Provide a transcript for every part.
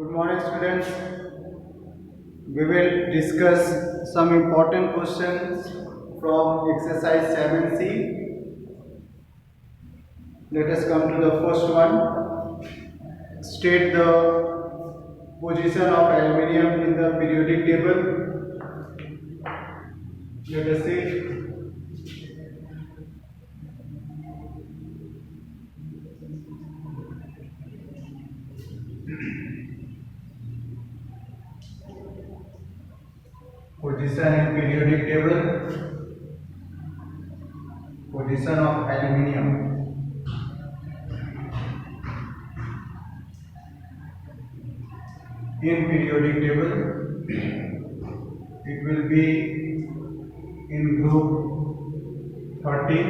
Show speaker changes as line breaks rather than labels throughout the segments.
Good morning, students. We will discuss some important questions from exercise 7C. Let us come to the first one. State the position of aluminium in the periodic table. Let us see. Position in periodic table. Position of aluminium. In periodic table, it will be in group 13,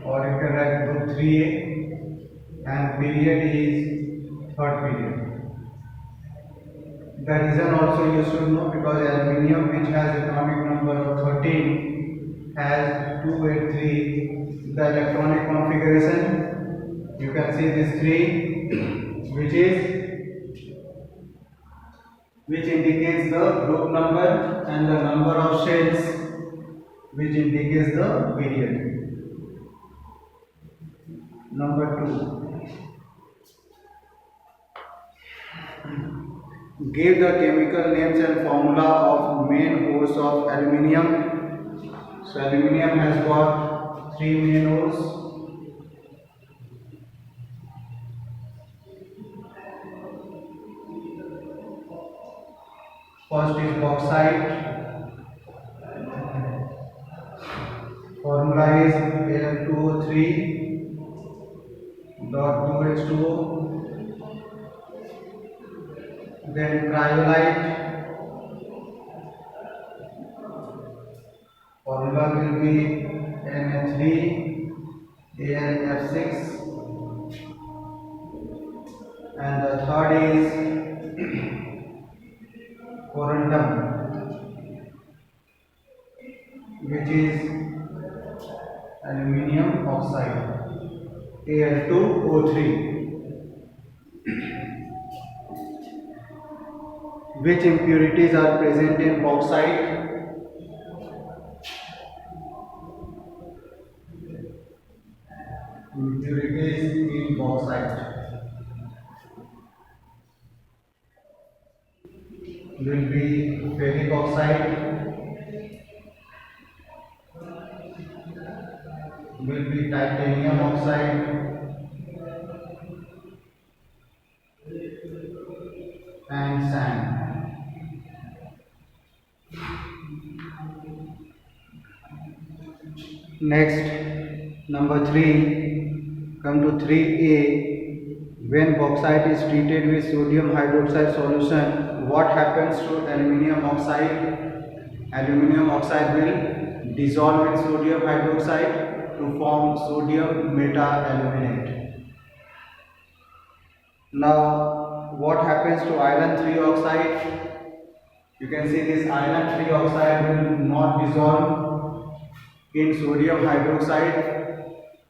or you can write group 3A, and period is third period. The reason also you should know, because aluminium, which has atomic number of 13, has 2 and 3. The electronic configuration, you can see this 3, which indicates the group number, and the number of shells, which indicates the period. Number 2. Give the chemical names and formula of main ores of aluminium. So aluminium has got 3 main ores. First is bauxite. Formula is Al2O3 dot 2H2O. Then cryolite. Formula will be Na3 AlF6. And the third is corundum, which is aluminium oxide, Al2O3. Which impurities are present in bauxite? Impurities in bauxite will be ferric oxide, will be titanium oxide, and sand. Next, number 3, come to 3A. When bauxite is treated with sodium hydroxide solution, what happens to aluminium oxide? Aluminium oxide will dissolve in sodium hydroxide to form sodium meta-aluminate. Now, what happens to iron 3 oxide? You can see this iron 3 oxide will not dissolve in sodium hydroxide,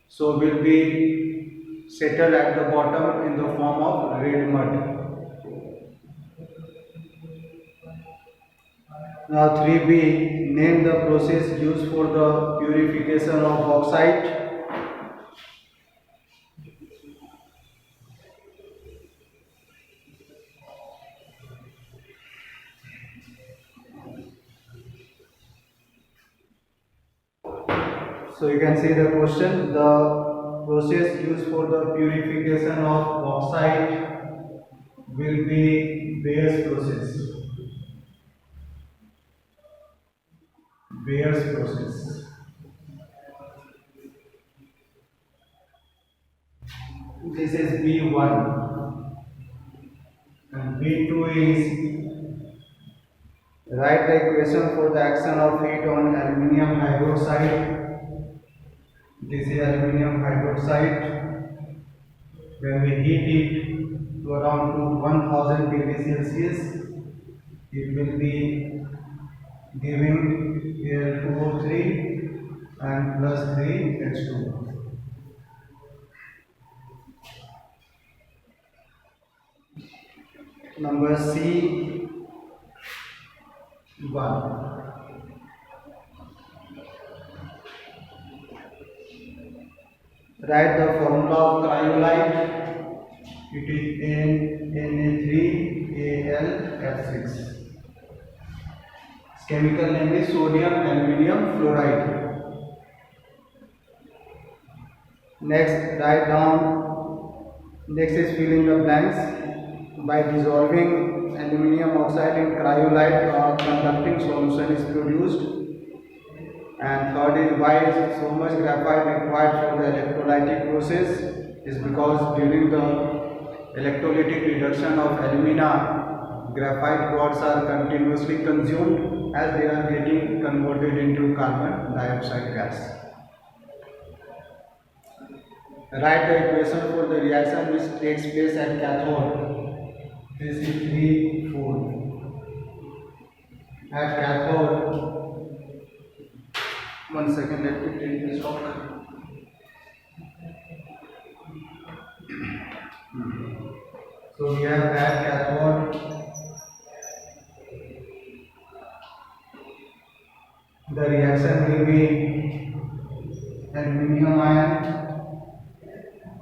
so will be settled at the bottom in the form of red mud. Now 3B, name the process used for the purification of bauxite. So you can see the question, the process used for the purification of bauxite will be Bayer's process. Bayer's process. This is B1, and B2 is write the equation for the action of heat on aluminium hydroxide. This is aluminium hydroxide. When we heat it to around 1000 degrees Celsius, it will be giving Al2O3 and plus 3H2O. Number C 1. Write the formula of cryolite. It is Na3Al6. Its chemical name is sodium aluminium fluoride. Next, write down. Next is fill in the blanks. By dissolving aluminium oxide in cryolite, a conducting solution is produced. And third is, why is so much graphite required for the electrolytic process? Is because during the electrolytic reduction of alumina, graphite rods are continuously consumed as they are getting converted into carbon dioxide gas. Write the equation for the reaction which takes place at cathode. This is 3, 4. At cathode, one second, let me take this off. So we have at cathode the reaction will be aluminium ion,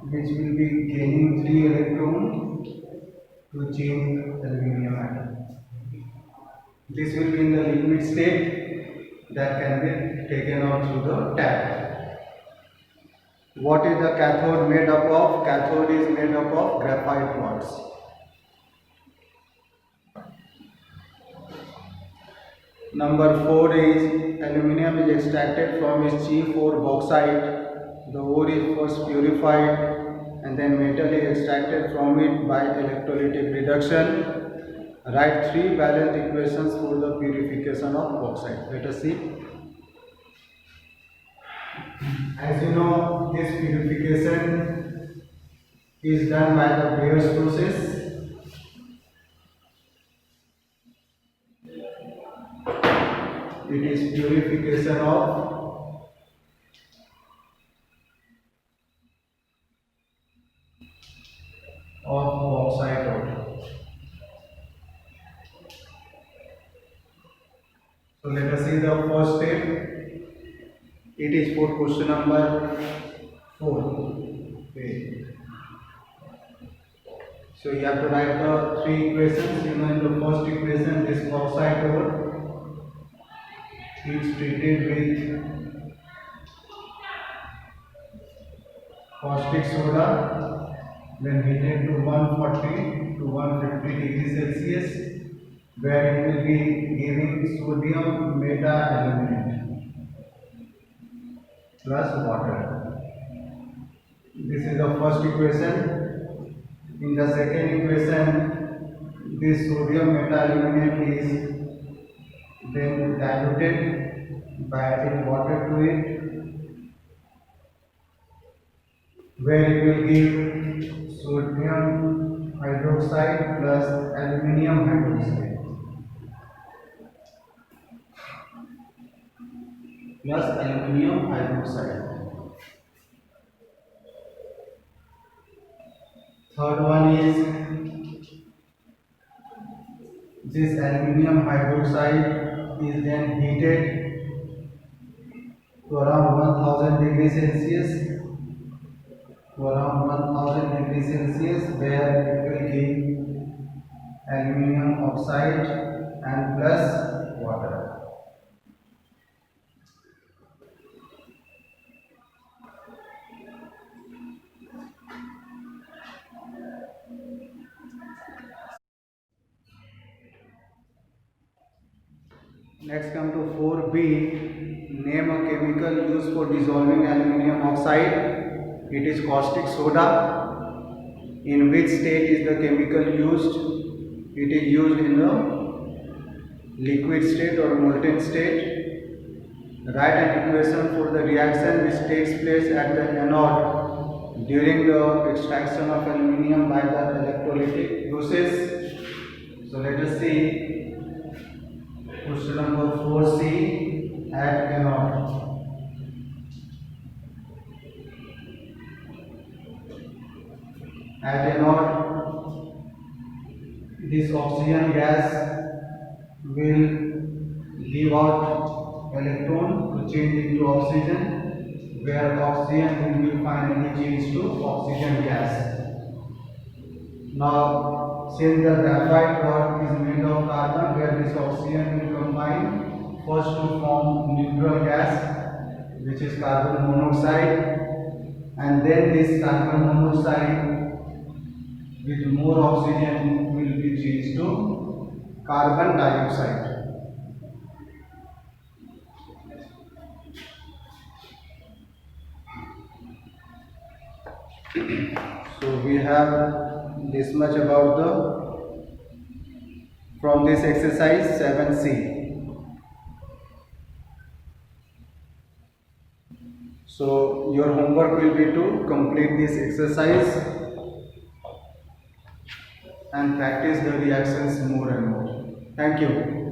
which will be gaining 3 electrons to change aluminium atom. This will be in the liquid state that can be taken out through the tap. What is the cathode made up of? Cathode is made up of graphite rods. Number 4 is aluminium is extracted from its chief ore bauxite. The ore is first purified and then metal is extracted from it by electrolytic reduction. Write 3 balanced equations for the purification of bauxite. Let us see. As you know, this purification is done by the Bayer's process. It is purification of bauxite ore. So let us see the first step. It is for question number 4. Okay. So you have to write the 3 equations. You know, in the first equation, this bauxite ore is treated with caustic soda, then heated to 140 to 150 degrees Celsius, where it will be giving sodium meta-aluminate plus water. This is the first equation. In the second equation, this sodium meta-aluminate is then diluted by adding water to it, where it will give sodium hydroxide plus aluminium hydroxide Third one is this aluminium hydroxide is then heated to around 1000 degrees Celsius, where it will give aluminium oxide and plus water. Next come to 4b. Name a chemical used for dissolving aluminium oxide. It is caustic soda. In which state is the chemical used? It is used in the liquid state or molten state. Write an equation for the reaction which takes place at the anode during the extraction of aluminium by the electrolytic process. So let us see question number 4c at anode. At anode, this oxygen gas will give out electron to change into oxygen, where oxygen will be finally changed to oxygen gas. Now, since the graphite rod is made of carbon, where this oxygen will combine first to form neutral gas, which is carbon monoxide, and then this carbon monoxide with more oxygen will be changed to carbon dioxide. So we have this much about from this exercise 7C. So your homework will be to complete this exercise and practice the reactions more and more. Thank you.